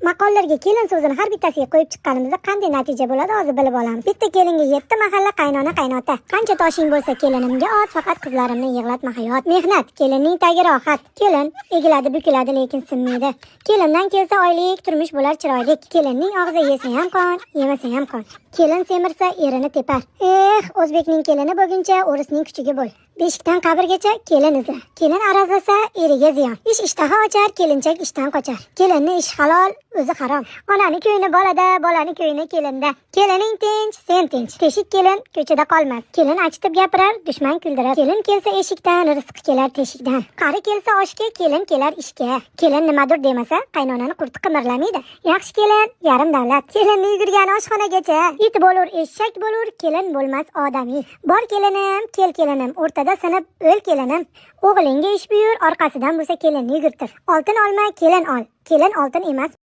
Maqollarga kelin so'zini har bittasiga qo'yib chiqqanimizda qanday natija bo'ladi hozir bilib olamiz. Bitta kelinga 7 mahalla qaynona qaynota. Qancha toshing bo'lsa kelinimga ot, faqat qizlarimni yig'latma hayot. Mehnat, kelinning tagi rohat. Kelin egiladi, bukiladi, lekin sinmaydi. Kelindan kelsa oylik, turmush bo'lar chiroyli. Kelinning og'zi yesa ham qon, yemasa ham qon. Kelin semirsa erini tepar. O'zbekning kelini bo'lguncha o'risning kuchiga bo'l. Beshikdan qabrgacha kelin izla. Kelin arazlasa eriga ziyon. Ishtaha ochar, kelinchak ishdan qochar. Kelinning ishi halol, o'zi harom. Onani ko'yini bolada, bolani ko'yini kelinda. Kelining tinch, sen tinch. Teshik kelin ko'chada qolmas. Kelin achitib gapirar, dushman kuldirar. Kelin kelsa eshikdan, rizqi kelar teshikdan. Qari kelsa oshga, kelin kelar ishga. Kelin nimadir demasa, qaynonani qurti qimirlamaydi. Yaxshi kelin yarim davlat. Kelinni yugurgan oshxonagacha. It bo'lur, eshak bo'lur, kelin bo'lmas odamiy. Bor kelinim, kel kelinim, o'rtada sinib o'l kelinim. O'g'lingga ish buyur, orqasidan bo'lsa kelinni yugurtir. Oltin olma, kelin ol. Kelin oltin emas.